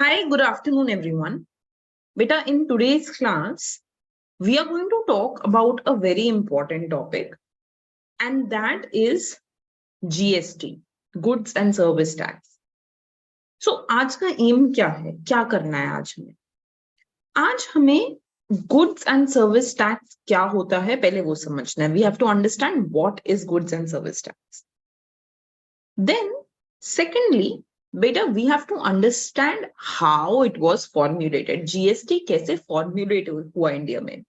Hi, good afternoon, everyone. Beta, in today's class, we are going to talk about a very important topic, and that is GST, Goods and Service Tax. So, आज का M क्या है? क्या करना है आज हमें? आज हमें Goods and Service Tax क्या होता है? पहले वो समझना है. We have to understand what is Goods and Service Tax. Then, secondly, बेटा we have to understand how it was formulated. GST कैसे formulate हुआ इंडिया में.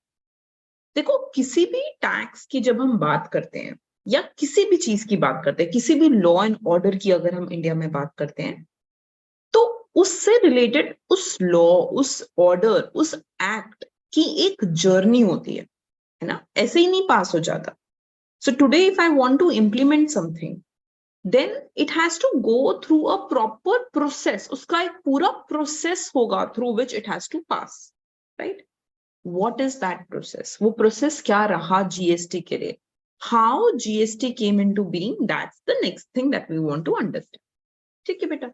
देखो किसी भी टैक्स की जब हम बात करते हैं या किसी भी चीज की बात करते हैं, किसी भी लॉ एंड ऑर्डर की अगर हम इंडिया में बात करते हैं, तो उससे रिलेटेड उस लॉ, उस ऑर्डर, उस एक्ट की एक जर्नी होती है ना, ऐसे ही नहीं पास हो जाता. So today if I want to implement something, then it has to go through a proper process. उसका एक पूरा process होगा through which it has to pass, right? What is that process? वो process क्या रहा GST के लिए? How GST came into being? That's the next thing that we want to understand. ठीक है बेटा?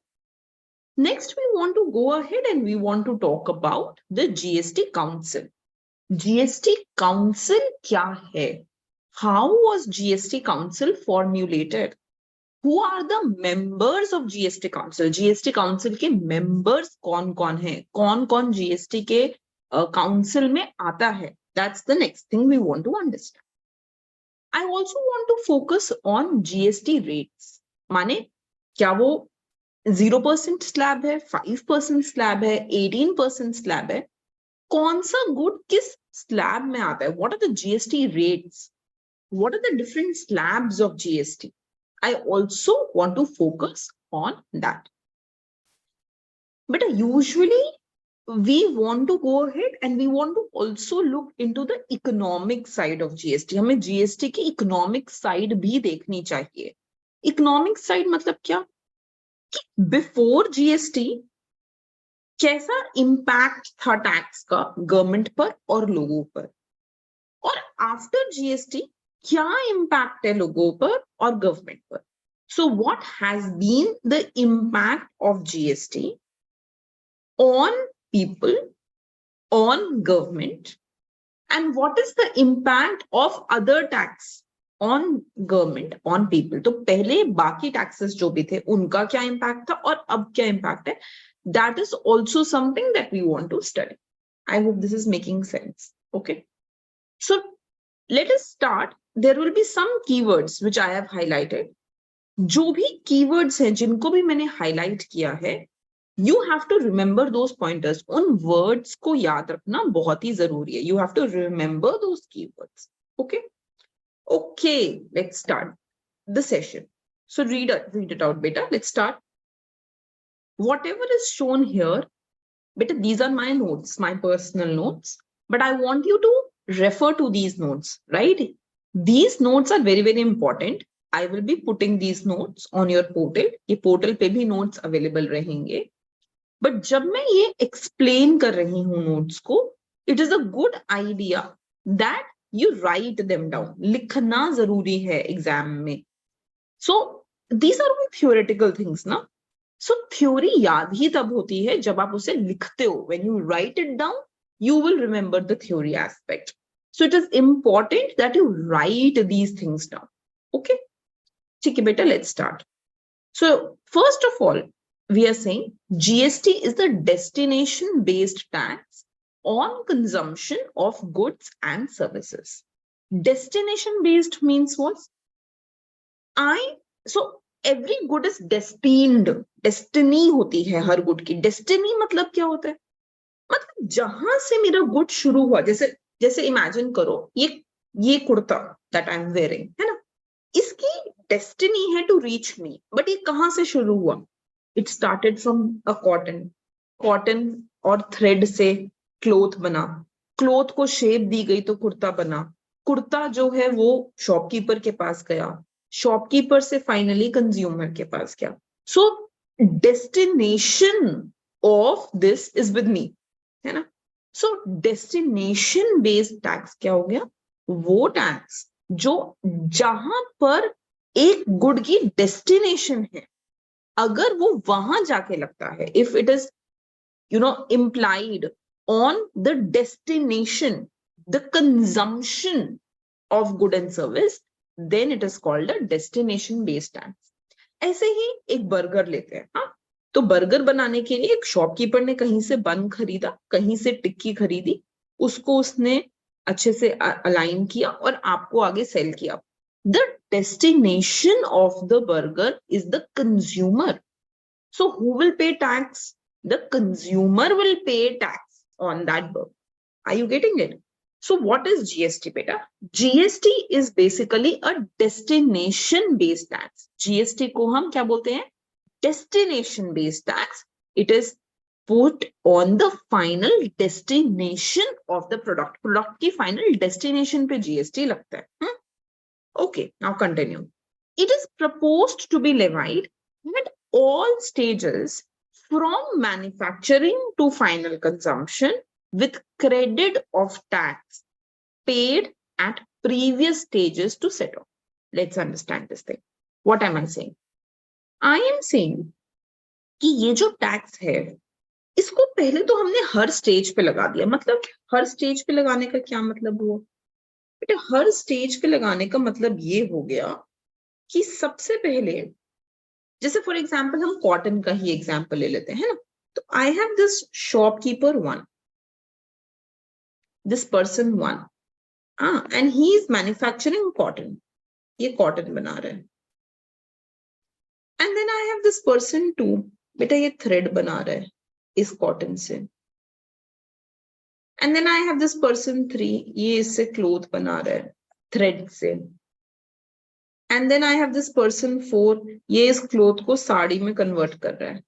Next, we want to go ahead and we want to talk about the GST Council. GST Council क्या है? How was GST Council formulated? Who are the members of GST Council? GST Council के members कौन-कौन हैं? कौन-कौन GST के council में आता है? That's the next thing we want to understand. I also want to focus on GST rates. माने क्या वो 0% स्लैब है, 5% स्लैब है, 18% स्लैब है? कौन सा गुड किस स्लैब में आता है? What are the GST rates? What are the different slabs of GST? I also want to focus on that. But usually we want to go ahead and we want to also look into the economic side of GST. हमें GST की economic side भी देखनी चाहिए. Economic side मतलब क्या? Before GST कैसा impact था tax का गवर्नमेंट पर और लोगों पर, और आफ्टर GST क्या impact है लोगों पर और गवर्नमेंट पर? So what has been the impact of GST on people, on government, and what is the impact of other tax on government, on people? तो पहले बाकी taxes जो भी थे उनका क्या impact था और अब क्या impact है? That is also something that we want to study. I hope this is making sense. Okay. So let us start. There will be some keywords which I have highlighted. जो भी keywords हैं जिनको भी मैंने highlight किया है, you have to remember those pointers. उन words को याद रखना बहुत ही जरूरी है. You have to remember those keywords. Okay. Okay. Let's start the session. So read it out, beta. Let's start. Whatever is shown here, beta, these are my notes, my personal notes. But I want you to refer to these notes, right? These notes are very, very important. I will be putting these notes on your portal. ये portal पे भी notes available रहेंगे. But जब मैं ये explain कर रही हूँ notes को, it is a good idea that you write them down. लिखना जरूरी है exam में. So these are all theoretical things, ना? So theory याद ही तब होती है जब आप उसे लिखते हो. When you write it down, you will remember the theory aspect. So it is important that you write these things down. Okay. ठीक है बेटा, let's start. So first of all, we are saying GST is the destination based tax on consumption of goods and services. Destination based means what? So every good is destined. Destiny होती है her good की. Destiny मतलब क्या होता है? मतलब जहां से मेरा गुड शुरू हुआ, जैसे इमेजिन करो ये kurta that I am wearing, है ना? इसकी destiny है to reach me. But ये कहां से शुरू हुआ? It started from a cotton और thread से cloth बना. Cloth को shape दी गई तो कुर्ता बना. कुर्ता जो है वो शॉपकीपर के पास गया. शॉपकीपर से फाइनली कंज्यूमर के पास गया. So destination of this is with me, है ना? So destination based tax क्या हो गया? वो टैक्स जो जहां पर एक गुड की डेस्टिनेशन है, अगर वो वहां जाके लगता है, if it is implied on the destination, the consumption of good and service, then it is called a destination based tax. ऐसे ही एक बर्गर लेते हैं. हाँ, तो बर्गर बनाने के लिए एक शॉपकीपर ने कहीं से बन खरीदा, कहीं से टिक्की खरीदी, उसको उसने अच्छे से अलाइन किया और आपको आगे सेल किया. The destination of the burger is the consumer. So who will pay tax? The consumer will pay tax on that burger. Are you getting it? So what is GST, beta? GST is basically a destination based tax. GST को हम क्या बोलते हैं? Destination based tax. It is put on the final destination of the product. Product की final destination पे GST लगता है. Okay, now continue. It is proposed to be levied at all stages from manufacturing to final consumption with credit of tax paid at previous stages to set off. Let's understand this thing. What am I saying? I am saying कि ये जो tax है इसको पहले तो हमने हर stage पे लगा दिया. मतलब हर स्टेज पे लगाने का क्या मतलब हुआ बेटा? हर स्टेज पे लगाने का मतलब ये हो गया कि सबसे पहले, जैसे फॉर एग्जांपल हम कॉटन का ही एग्जांपल ले लेते हैं ना, तो I have this shopkeeper one, this person one, and he is manufacturing cotton. ये कॉटन बना रहे हैं. And then I have this person two, बेटा ये थ्रेड बना रहा है इस कॉटन से. And then I have this person three, ये इससे क्लोथ बना रहा है थ्रेड से. And then I have this person four, ये इस क्लोथ को साड़ी में कन्वर्ट कर रहा है.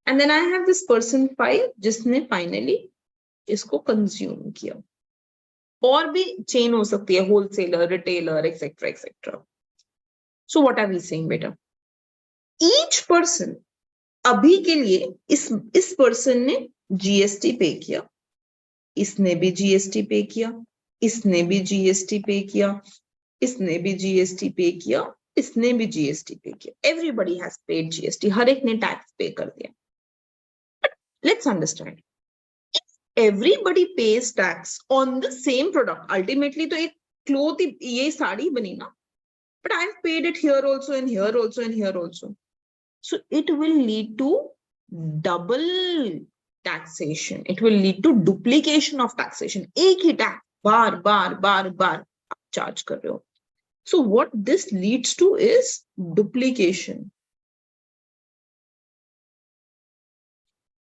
And then I have this person five, जिसने फाइनली इसको कंज्यूम किया. और भी चेन हो सकती है, wholesaler, retailer, etcetera etcetera. So what are we saying बेटा? ईच पर्सन, अभी के लिए इस पर्सन ने जीएसटी पे किया, इसने भी जीएसटी पे किया, इसने भी जीएसटी पे किया, इसने भी जीएसटी पे किया, इसने भी जीएसटी पे किया. Everybody has paid GST. हर एक ने टैक्स पे कर दिया. But let's understand, everybody pays tax on the same product. Ultimately तो एक cloth, ये साड़ी बनी ना, but I've paid it here also and here also and here also. So it will lead to double taxation. It will lead to duplication of taxation. एक ही tax बार बार बार बार आप charge कर रहे हो. So what this leads to is duplication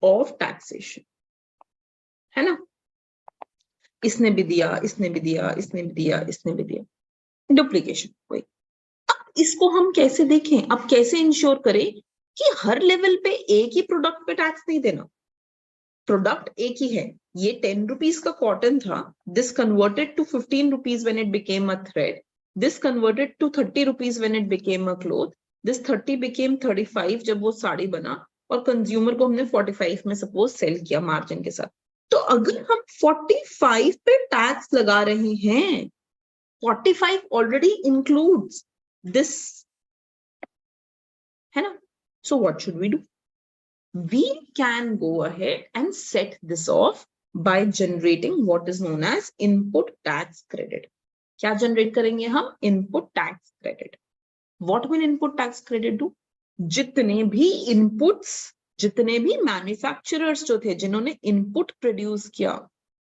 of taxation. है ना? इसने भी दिया, इसने भी दिया, इसने भी दिया, इसने भी दिया. डुप्लीकेशन. वही. अब इसको हम कैसे देखें? अब कैसे इंश्योर करें कि हर लेवल पे एक ही प्रोडक्ट पे टैक्स नहीं देना? प्रोडक्ट एक ही है. ये 10 रुपीज का कॉटन था. This converted to 15 rupees when it became a thread. This converted to 30 rupees when it became a cloth. This 30 became 35 जब वो साड़ी बना, और कंज्यूमर को हमने 45 में सपोज सेल किया मार्जिन के साथ. तो अगर हम 45 पे टैक्स लगा रहे हैं, 45 ऑलरेडी इंक्लूड्स दिस, है ना? So what should we do? We can go ahead and set this off by generating what is known as input tax credit. क्या जनरेट करेंगे हम? Input tax credit. What will input tax credit do? जितने भी inputs, जितने भी manufacturers जो थे, जिन्होंने इनपुट प्रोड्यूस किया,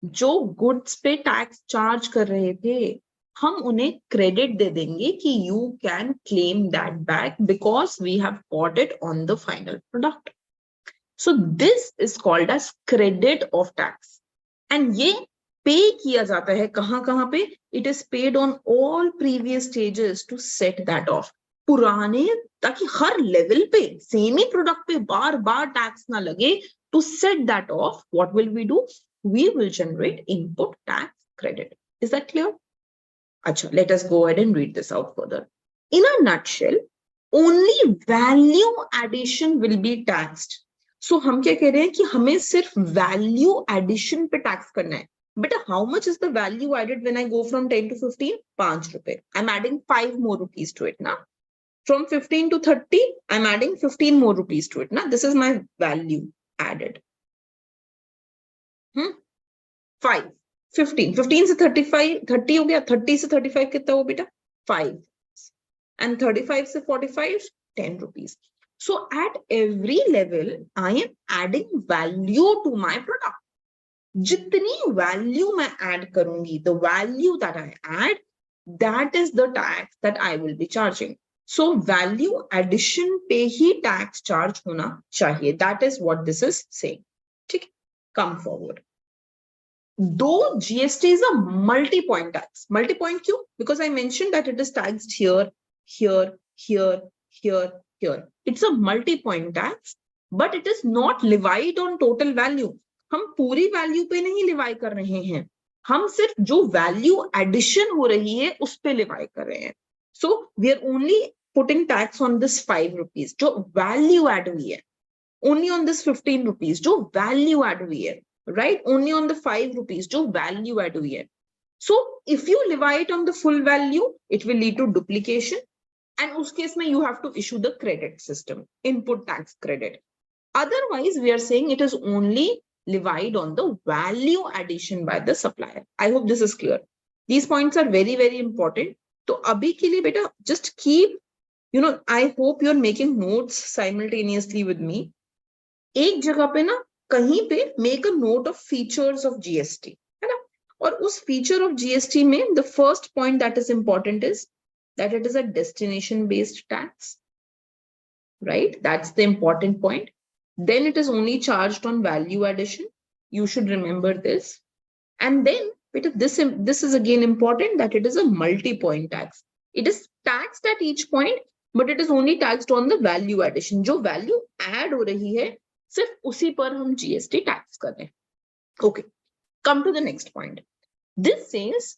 जो गुड्स पे टैक्स चार्ज कर रहे थे, हम उन्हें क्रेडिट दे देंगे कि you can claim that back because we have bought it on the final product. So this is called as credit of tax. And ये पे किया जाता है कहां पे? It is paid on all previous stages to set that off. पुराने, ताकि हर level पे सेम ही प्रोडक्ट पे बार बार टैक्स ना लगे. To set that off, what will we do? We will generate input tax credit. Is that clear? अच्छा, let us go ahead and read this out further. In a nutshell, only value addition will be taxed. So हम क्या कह रहे हैं कि हमें सिर्फ value addition पे टैक्स करना है. बेटा, how much is the value added when I go from 10 to 15? 5 रुपए. I'm adding 5 more rupees to it now. From 15 to 30, I'm adding 15 more rupees to it. Now, this is my value added. 5, 15. 15 से 35, 30 हो गया. 30 से 35 कितना हो बेटा? 5. And 35 से 45, 10 rupees. So, at every level, I am adding value to my product. जितनी value मैं add करूंगी, the value that I add, that is the tax that I will be charging. So value addition पे ही tax charge होना चाहिए. That is what this is saying. ठीक है? Come forward. Though GST is a multi-point tax. Multi-point क्यों? Because I mentioned that it is taxed here, here, here, here, here. It's a multi-point tax, but it is not levied on total value. हम पूरी value पे नहीं Levi कर रहे हैं. हम सिर्फ जो वैल्यू एडिशन हो रही है उस पे लिवाई कर रहे हैं. So we are only putting tax on this 5 rupees जो value add हुई है, only on this 15 rupees जो value add हुई है, right? Only on the 5 rupees जो value add हुई है. So if you levy it on the full value, it will lead to duplication. And उस case में you have to issue the credit system, input tax credit. Otherwise, we are saying it is only levied on the value addition by the supplier. I hope this is clear. These points are very, very important. So abhi ke liye beta, just keep, I hope you're making notes simultaneously with me. एक जगह पे ना कहीं पे make a note of features of GST, है ना? और उस feature of GST में the first point that is important is that it is a destination based tax, right? That's the important point. Then it is only charged on value addition. You should remember this. And then this is again important, that it is a multi-point tax. It is taxed at each point, but it is only taxed on the value addition. जो value add हो रही है, सिर्फ उसी पर हम GST tax कर रहे हैं. Okay, come to the next point. This says